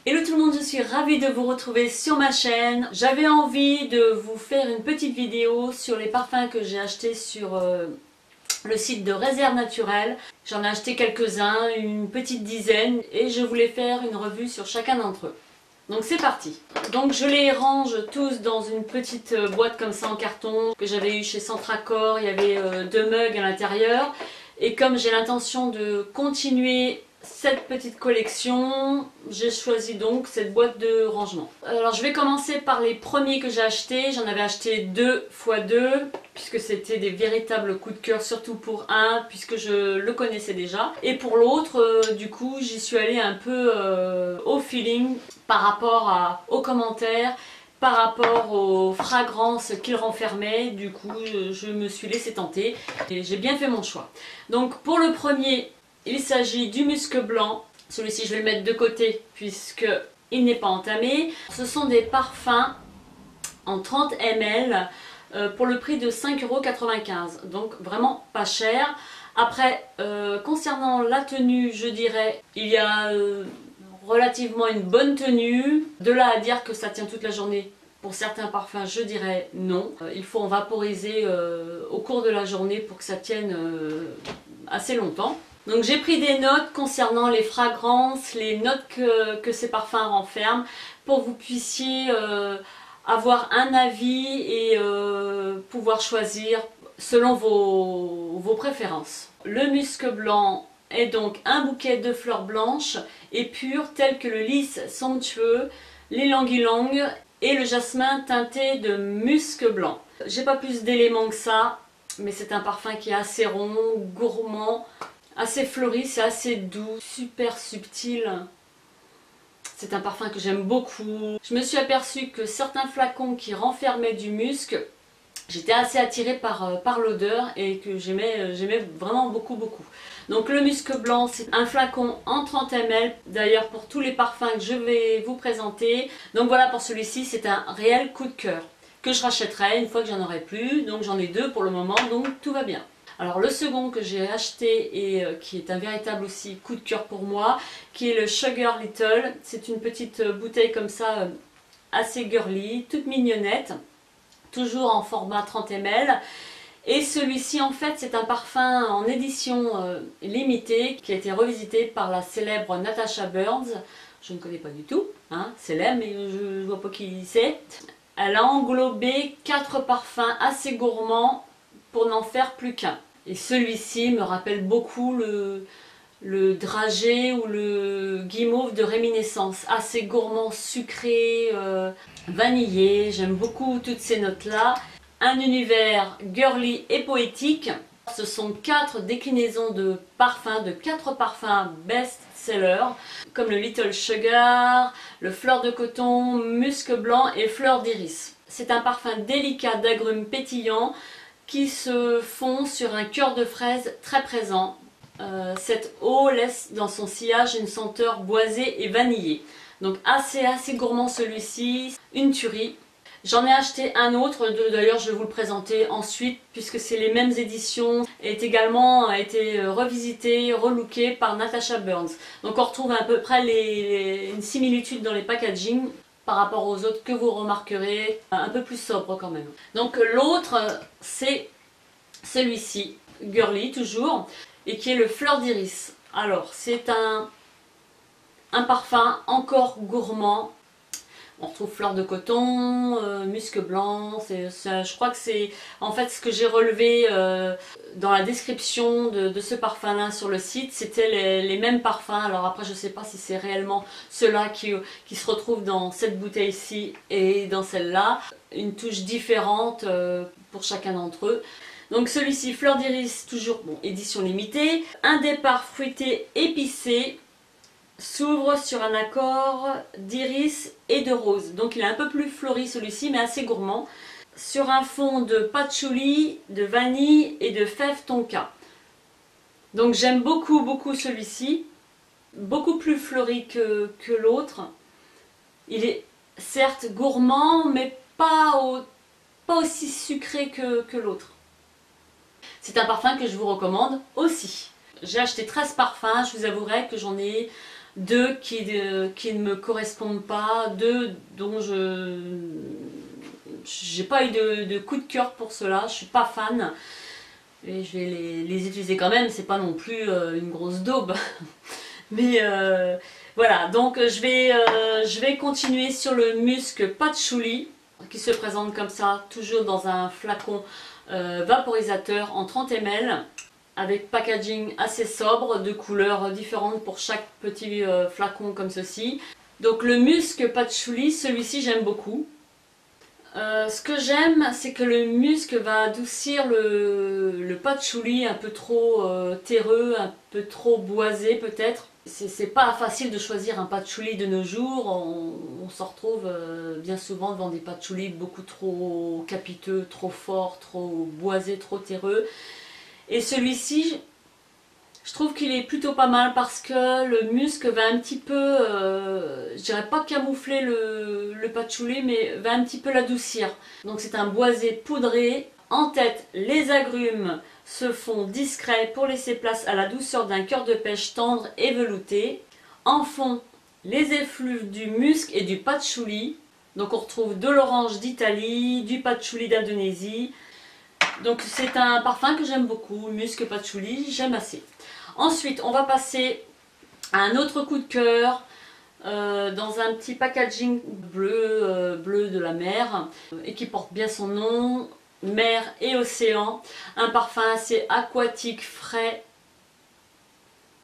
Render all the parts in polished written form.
Hello tout le monde, je suis ravie de vous retrouver sur ma chaîne. J'avais envie de vous faire une petite vidéo sur les parfums que j'ai achetés sur le site de Réserve Naturelle. J'en ai acheté quelques-uns, une petite dizaine, et je voulais faire une revue sur chacun d'entre eux. Donc c'est parti. Donc je les range tous dans une petite boîte comme ça en carton que j'avais eu chez Centracor. Il y avait 2 mugs à l'intérieur. Et comme j'ai l'intention de continuer cette petite collection, j'ai choisi donc cette boîte de rangement. Alors je vais commencer par les premiers que j'ai achetés. J'en avais acheté 2 x 2 puisque c'était des véritables coups de cœur, surtout pour un puisque je le connaissais déjà. Et pour l'autre, du coup, j'y suis allée un peu au feeling par rapport aux commentaires, par rapport aux fragrances qu'il renfermait. Du coup, je me suis laissée tenter et j'ai bien fait mon choix. Donc pour le premier, il s'agit du musc blanc. Celui-ci, je vais le mettre de côté puisque il n'est pas entamé. Ce sont des parfums en 30 ml pour le prix de 5,95 €. Donc vraiment pas cher. Après, concernant la tenue, je dirais, il y a relativement une bonne tenue. De là à dire que ça tient toute la journée, pour certains parfums, je dirais non. Il faut en vaporiser au cours de la journée pour que ça tienne assez longtemps. Donc j'ai pris des notes concernant les fragrances, les notes que ces parfums renferment, pour que vous puissiez avoir un avis et pouvoir choisir selon vos préférences. Le musc blanc est donc un bouquet de fleurs blanches et pures telles que le lys somptueux, l'ylang-ylang et le jasmin teinté de musc blanc. J'ai pas plus d'éléments que ça, mais c'est un parfum qui est assez rond, gourmand, assez fleuri, c'est assez doux, super subtil. C'est un parfum que j'aime beaucoup. Je me suis aperçue que certains flacons qui renfermaient du musc, j'étais assez attirée par l'odeur et que j'aimais vraiment beaucoup. Donc le musc blanc, c'est un flacon en 30 ml. D'ailleurs pour tous les parfums que je vais vous présenter. Donc voilà, pour celui-ci, c'est un réel coup de cœur que je rachèterai une fois que j'en aurai plus. Donc j'en ai 2 pour le moment, donc tout va bien. Alors le second que j'ai acheté et qui est un véritable aussi coup de cœur pour moi, qui est le Sugar Little. C'est une petite bouteille comme ça, assez girly, toute mignonnette, toujours en format 30 ml. Et celui-ci, en fait, c'est un parfum en édition limitée qui a été revisité par la célèbre Natasha Burns. Je ne connais pas du tout, hein, célèbre, mais je ne vois pas qui c'est. Elle a englobé 4 parfums assez gourmands pour n'en faire plus qu'un. Et celui-ci me rappelle beaucoup le dragée ou le guimauve de réminiscence. Assez gourmand, sucré, vanillé. J'aime beaucoup toutes ces notes-là. Un univers girly et poétique. Ce sont 4 déclinaisons de parfums, de 4 parfums best-sellers, comme le Little Sugar, le Fleur de Coton, Musc Blanc et Fleur d'Iris. C'est un parfum délicat d'agrumes pétillants qui se fond sur un cœur de fraise très présent. Cette eau laisse dans son sillage une senteur boisée et vanillée. Donc assez gourmand celui-ci, une tuerie. J'en ai acheté un autre, d'ailleurs je vais vous le présenter ensuite puisque c'est les mêmes éditions et a été revisité, relooké par Natasha Burns. Donc on retrouve à peu près une similitude dans les packaging par rapport aux autres que vous remarquerez, un peu plus sobre quand même. Donc l'autre c'est celui-ci, girly toujours, et qui est le Fleur d'Iris. Alors c'est un parfum encore gourmand. On retrouve Fleur de Coton, Musc Blanc, je crois que c'est en fait ce que j'ai relevé dans la description de ce parfum là sur le site, c'était les mêmes parfums. Alors après je ne sais pas si c'est réellement ceux-là qui se retrouvent dans cette bouteille-ci et dans celle-là. Une touche différente pour chacun d'entre eux. Donc celui-ci, Fleur d'Iris, toujours bon, édition limitée. Un départ fruité épicé. S'ouvre sur un accord d'iris et de rose. Donc il est un peu plus fleuri celui-ci, mais assez gourmand. Sur un fond de patchouli, de vanille et de fève tonka. Donc j'aime beaucoup celui-ci. Beaucoup plus fleuri que l'autre. Il est certes gourmand, mais pas aussi sucré que l'autre. C'est un parfum que je vous recommande aussi. J'ai acheté 13 parfums, je vous avouerai que j'en ai deux qui ne me correspondent pas, deux dont j'ai pas eu de coup de cœur pour cela, je suis pas fan. Et je vais les utiliser quand même, c'est pas non plus une grosse daube. Mais voilà, donc je vais continuer sur le musc patchouli qui se présente comme ça, toujours dans un flacon vaporisateur en 30 ml avec packaging assez sobre, de couleurs différentes pour chaque petit flacon comme ceci. Donc le musc patchouli, celui-ci j'aime beaucoup. Ce que j'aime, c'est que le musc va adoucir le patchouli un peu trop terreux, un peu trop boisé peut-être. C'est pas facile de choisir un patchouli de nos jours, on se retrouve bien souvent devant des patchoulis beaucoup trop capiteux, trop forts, trop boisés, trop terreux. Et celui-ci, je trouve qu'il est plutôt pas mal parce que le musc va un petit peu, je dirais pas camoufler le patchouli, mais va un petit peu l'adoucir. Donc c'est un boisé poudré. En tête, les agrumes se font discrets pour laisser place à la douceur d'un cœur de pêche tendre et velouté. En fond, les effluves du musc et du patchouli. Donc on retrouve de l'orange d'Italie, du patchouli d'Indonésie. Donc c'est un parfum que j'aime beaucoup, musc patchouli, j'aime assez. Ensuite, on va passer à un autre coup de cœur dans un petit packaging bleu, bleu de la mer et qui porte bien son nom, mer et océan. Un parfum assez aquatique, frais.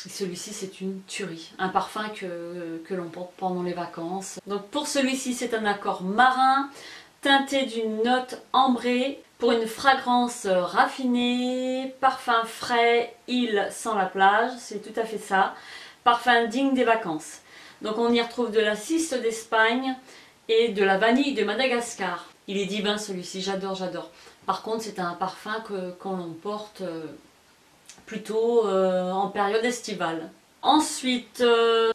Celui-ci c'est une tuerie, un parfum que l'on porte pendant les vacances. Donc pour celui-ci c'est un accord marin teinté d'une note ambrée pour une fragrance raffinée, parfum frais, île sans la plage, c'est tout à fait ça. Parfum digne des vacances. Donc on y retrouve de la ciste d'Espagne et de la vanille de Madagascar. Il est divin celui-ci, j'adore, j'adore. Par contre c'est un parfum qu'on l'on porte plutôt en période estivale. Ensuite,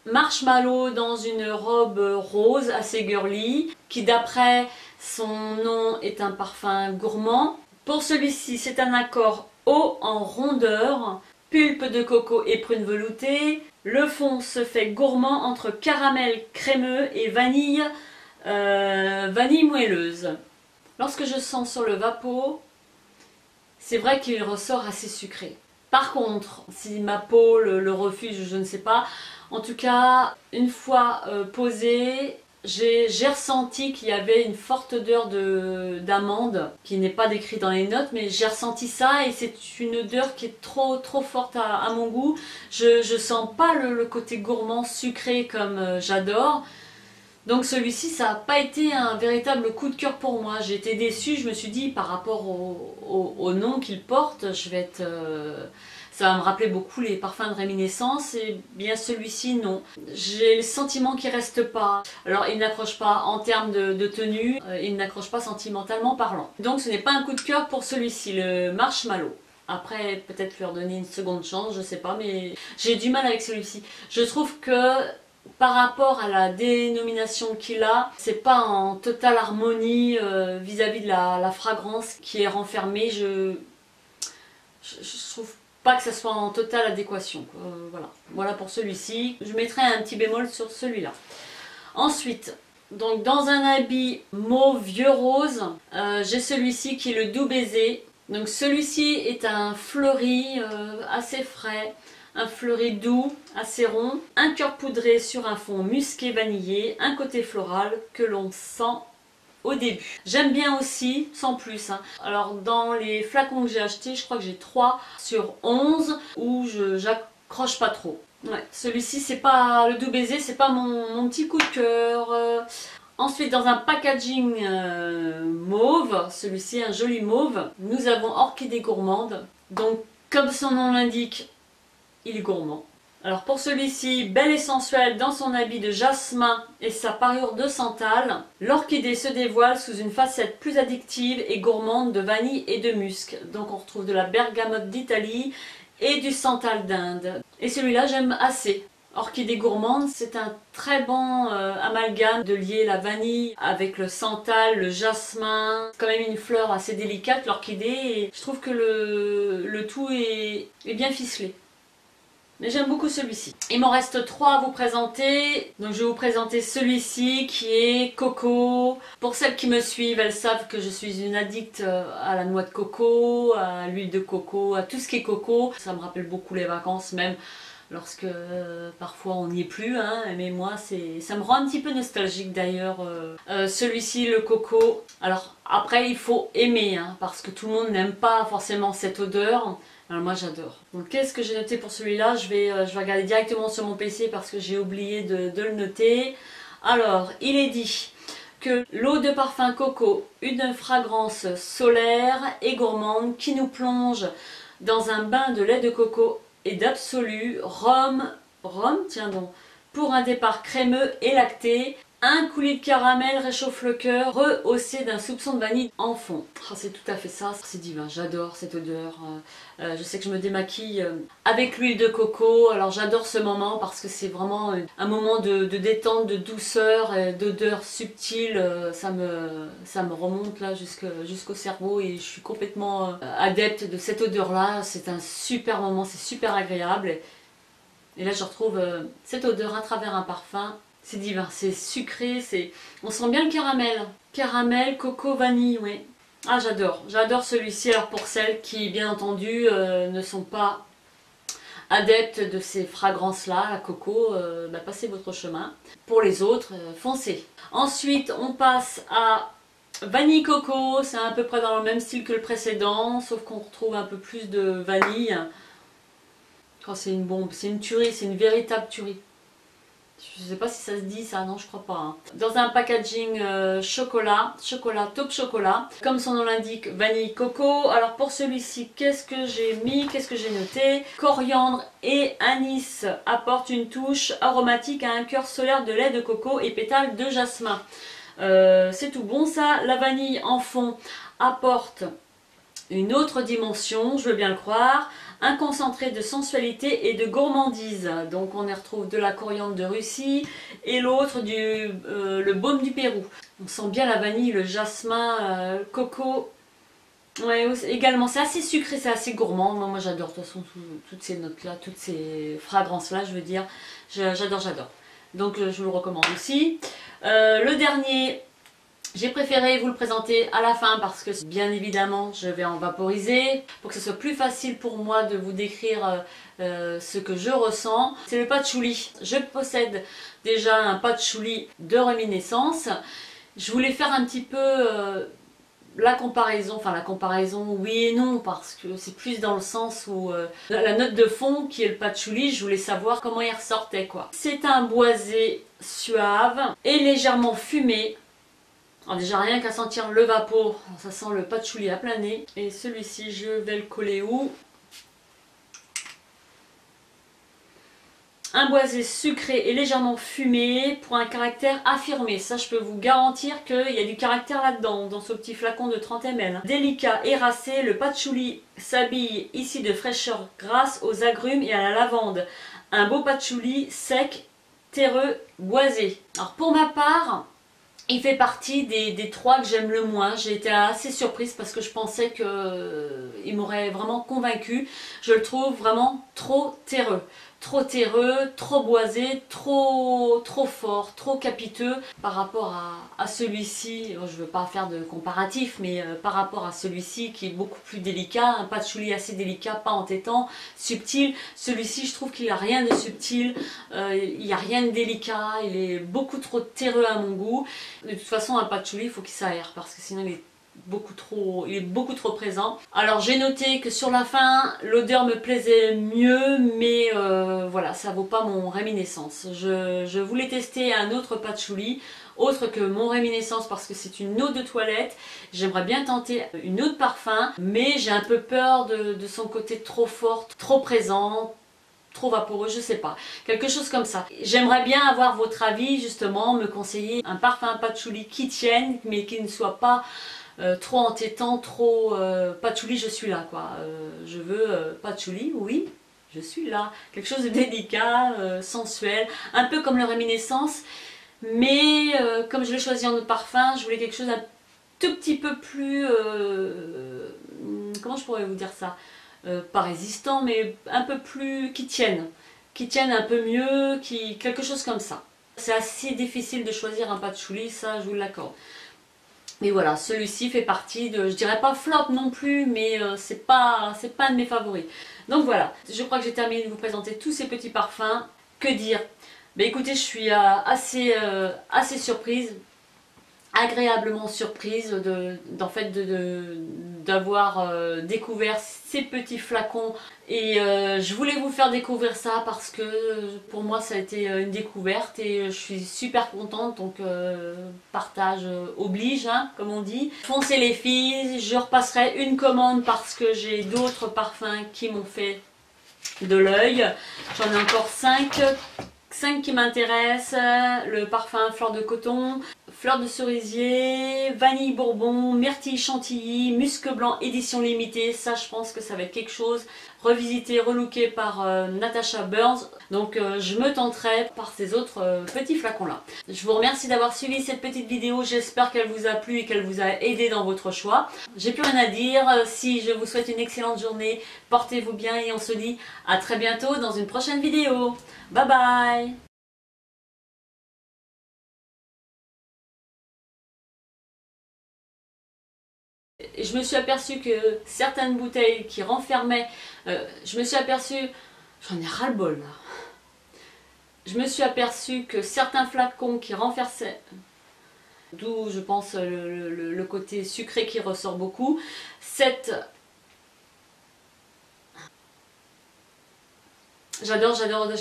Marshmallow dans une robe rose assez girly, qui d'après son nom est un parfum gourmand. Pour celui-ci, c'est un accord haut en rondeur, pulpe de coco et prune veloutée. Le fond se fait gourmand entre caramel crémeux et vanille, vanille moelleuse. Lorsque je sens sur le vapeau, c'est vrai qu'il ressort assez sucré. Par contre, si ma peau le refuse, je ne sais pas. En tout cas, une fois posé, j'ai ressenti qu'il y avait une forte odeur d'amande qui n'est pas décrite dans les notes, mais j'ai ressenti ça et c'est une odeur qui est trop forte à mon goût. Je sens pas le côté gourmand sucré comme j'adore. Donc celui-ci, ça n'a pas été un véritable coup de cœur pour moi. J'ai été déçue, je me suis dit par rapport au nom qu'il porte, je vais être... ça va me rappeler beaucoup les parfums de réminiscence et bien celui-ci, non. J'ai le sentiment qu'il reste pas. Alors il n'accroche pas en termes de tenue, il n'accroche pas sentimentalement parlant. Donc ce n'est pas un coup de cœur pour celui-ci, le Marshmallow. Après, peut-être leur donner une seconde chance, je sais pas, mais j'ai du mal avec celui-ci. Je trouve que par rapport à la dénomination qu'il a, c'est pas en totale harmonie vis-à-vis de la fragrance qui est renfermée. Je trouve pas que ça soit en totale adéquation. Voilà pour celui-ci. Je mettrai un petit bémol sur celui-là. Ensuite, donc dans un habit mauve vieux rose, j'ai celui-ci qui est le doux baiser. Donc celui-ci est un fleuri assez frais. Un fleuri doux, assez rond, un cœur poudré sur un fond musqué vanillé, un côté floral que l'on sent au début. J'aime bien aussi, sans plus. Alors dans les flacons que j'ai achetés, je crois que j'ai 3 sur 11 où j'accroche pas trop. Ouais, celui-ci, c'est pas le doux baiser, c'est pas mon petit coup de cœur. Ensuite, dans un packaging mauve, celui-ci un joli mauve, nous avons Orchidée gourmande. Donc comme son nom l'indique, il est gourmand. Alors pour celui-ci, belle et sensuelle dans son habit de jasmin et sa parure de santal, l'orchidée se dévoile sous une facette plus addictive et gourmande de vanille et de musc. Donc on retrouve de la bergamote d'Italie et du santal d'Inde. Et celui-là j'aime assez. Orchidée gourmande, c'est un très bon amalgame de lier la vanille avec le santal, le jasmin. C'est quand même une fleur assez délicate, l'orchidée, et je trouve que le tout est bien ficelé. Mais j'aime beaucoup celui-ci. Il m'en reste 3 à vous présenter. Donc je vais vous présenter celui-ci qui est coco. Pour celles qui me suivent, elles savent que je suis une addict à la noix de coco, à l'huile de coco, à tout ce qui est coco. Ça me rappelle beaucoup les vacances, même lorsque parfois on n'y est plus, hein. Mais moi ça me rend un petit peu nostalgique d'ailleurs. Celui-ci, le coco. Alors après il faut aimer, hein, parce que tout le monde n'aime pas forcément cette odeur. Alors moi j'adore. Donc qu'est-ce que j'ai noté pour celui-là? Je vais regarder directement sur mon PC parce que j'ai oublié de le noter. Alors il est dit que l'eau de parfum coco, une fragrance solaire et gourmande qui nous plonge dans un bain de lait de coco et d'absolu rhum, tiens donc, pour un départ crémeux et lacté. Un coulis de caramel réchauffe le cœur, rehaussé d'un soupçon de vanille en fond. Oh, c'est tout à fait ça, c'est divin, j'adore cette odeur. Je sais que je me démaquille avec l'huile de coco, alors j'adore ce moment parce que c'est vraiment un moment de détente, de douceur, d'odeur subtile. Ça me remonte là jusqu'au cerveau et je suis complètement adepte de cette odeur-là. C'est un super moment, c'est super agréable. Et là je retrouve cette odeur à travers un parfum. C'est divin, c'est sucré, on sent bien le caramel. Caramel, coco, vanille, oui. Ah j'adore celui-ci. Alors pour celles qui bien entendu ne sont pas adeptes de ces fragrances-là, la coco, passez votre chemin. Pour les autres, foncez. Ensuite on passe à vanille coco, c'est à peu près dans le même style que le précédent, sauf qu'on retrouve un peu plus de vanille. Oh, c'est une bombe, c'est une tuerie, c'est une véritable tuerie. Je sais pas si ça se dit ça, non je crois pas. Hein. Dans un packaging chocolat, top chocolat. Comme son nom l'indique, vanille coco. Alors pour celui-ci, qu'est-ce que j'ai mis? Qu'est-ce que j'ai noté? Coriandre et anis apportent une touche aromatique à un cœur solaire de lait de coco et pétales de jasmin. C'est tout bon ça. La vanille en fond apporte une autre dimension, je veux bien le croire. Un concentré de sensualité et de gourmandise. Donc on y retrouve de la coriandre de Russie et l'autre le baume du Pérou. On sent bien la vanille, le jasmin, le coco. Ouais, également c'est assez sucré, c'est assez gourmand. Moi j'adore de toute façon toutes ces notes là, toutes ces fragrances là je veux dire. J'adore. Donc je vous le recommande aussi. Le dernier, j'ai préféré vous le présenter à la fin parce que bien évidemment je vais en vaporiser pour que ce soit plus facile pour moi de vous décrire ce que je ressens. C'est le patchouli. Je possède déjà un patchouli de réminiscence. Je voulais faire un petit peu la comparaison oui et non parce que c'est plus dans le sens où la note de fond qui est le patchouli, je voulais savoir comment il ressortait quoi. C'est un boisé suave et légèrement fumé. Alors déjà rien qu'à sentir le vapeau, ça sent le patchouli à plein nez. Et celui-ci je vais le coller où? Un boisé sucré et légèrement fumé pour un caractère affirmé. Ça je peux vous garantir qu'il y a du caractère là-dedans, dans ce petit flacon de 30 ml. Délicat et racé, le patchouli s'habille ici de fraîcheur grâce aux agrumes et à la lavande. Un beau patchouli sec, terreux, boisé. Alors pour ma part, il fait partie des 3 que j'aime le moins. J'ai été assez surprise parce que je pensais qu'il m'aurait vraiment convaincue. Je le trouve vraiment trop terreux. Trop terreux, trop boisé, trop fort, trop capiteux par rapport à celui-ci. Je ne veux pas faire de comparatif, mais par rapport à celui-ci qui est beaucoup plus délicat, un patchouli assez délicat, pas entêtant, subtil. Celui-ci, je trouve qu'il n'a rien de subtil, il n'y a rien de délicat, il est beaucoup trop terreux à mon goût. De toute façon, un patchouli, il faut qu'il s'aère parce que sinon il est beaucoup trop présent. Alors j'ai noté que sur la fin l'odeur me plaisait mieux, mais voilà, ça vaut pas mon réminiscence. Je voulais tester un autre patchouli autre que mon réminiscence parce que c'est une eau de toilette. J'aimerais bien tenter une eau de parfum, mais j'ai un peu peur de son côté trop fort, trop présent, trop vaporeux, je sais pas, quelque chose comme ça. J'aimerais bien avoir votre avis, justement, me conseiller un parfum patchouli qui tienne mais qui ne soit pas trop entêtant, trop patchouli, je suis là quoi. Je veux patchouli, oui, je suis là. Quelque chose de délicat, sensuel, un peu comme le réminiscence, mais comme je l'ai choisi en eau de parfum, je voulais quelque chose un tout petit peu plus, comment je pourrais vous dire ça, pas résistant, mais un peu plus qui tienne. qui tienne un peu mieux, quelque chose comme ça. C'est assez difficile de choisir un patchouli, ça je vous l'accorde. Mais voilà, celui-ci fait partie de, je dirais pas flop non plus, mais c'est pas un de mes favoris. Donc voilà, je crois que j'ai terminé de vous présenter tous ces petits parfums. Que dire? Ben écoutez, je suis assez surprise, agréablement surprise d'avoir découvert ces petits flacons. Et je voulais vous faire découvrir ça parce que pour moi ça a été une découverte et je suis super contente. Donc partage oblige, hein, comme on dit. Foncez les filles, je repasserai une commande parce que j'ai d'autres parfums qui m'ont fait de l'œil. J'en ai encore 5 qui m'intéressent. Le parfum fleur de coton, fleur de cerisier, vanille bourbon, myrtille chantilly, musc blanc édition limitée. Ça je pense que ça va être quelque chose. Revisité, relooké par Natasha Burns. Donc je me tenterai par ces autres petits flacons là. Je vous remercie d'avoir suivi cette petite vidéo. J'espère qu'elle vous a plu et qu'elle vous a aidé dans votre choix. J'ai plus rien à dire. Si je vous souhaite une excellente journée, portez-vous bien et on se dit à très bientôt dans une prochaine vidéo. Bye bye. Et je me suis aperçue que certaines bouteilles qui renfermaient, je me suis aperçue, j'en ai ras-le-bol là. Je me suis aperçue que certains flacons qui renfermaient, d'où je pense le côté sucré qui ressort beaucoup, j'adore.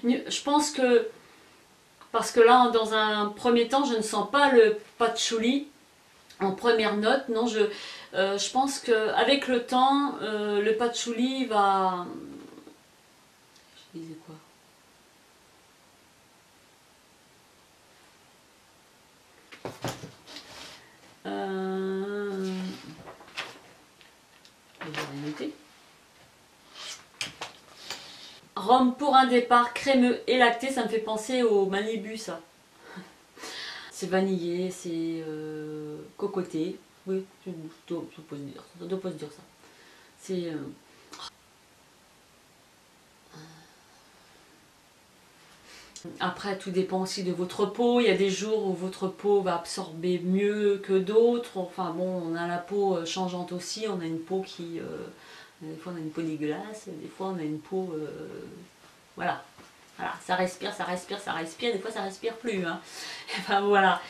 Je pense que parce que là, dans un premier temps, je ne sens pas le patchouli en première note. Non, je pense qu'avec le temps, le patchouli va... Je disais quoi? Je vais rien noter. Rhum pour un départ, crémeux et lacté, ça me fait penser au Malibu, ça. C'est vanillé, c'est cocoté. Oui, je dois pas se dire ça. C'est... Après, tout dépend aussi de votre peau. Il y a des jours où votre peau va absorber mieux que d'autres. Enfin bon, on a la peau changeante aussi. On a une peau qui... des fois, on a une peau dégueulasse. Des fois, on a une peau... voilà. Voilà, ça respire. Des fois, ça respire plus. Hein. Enfin, voilà.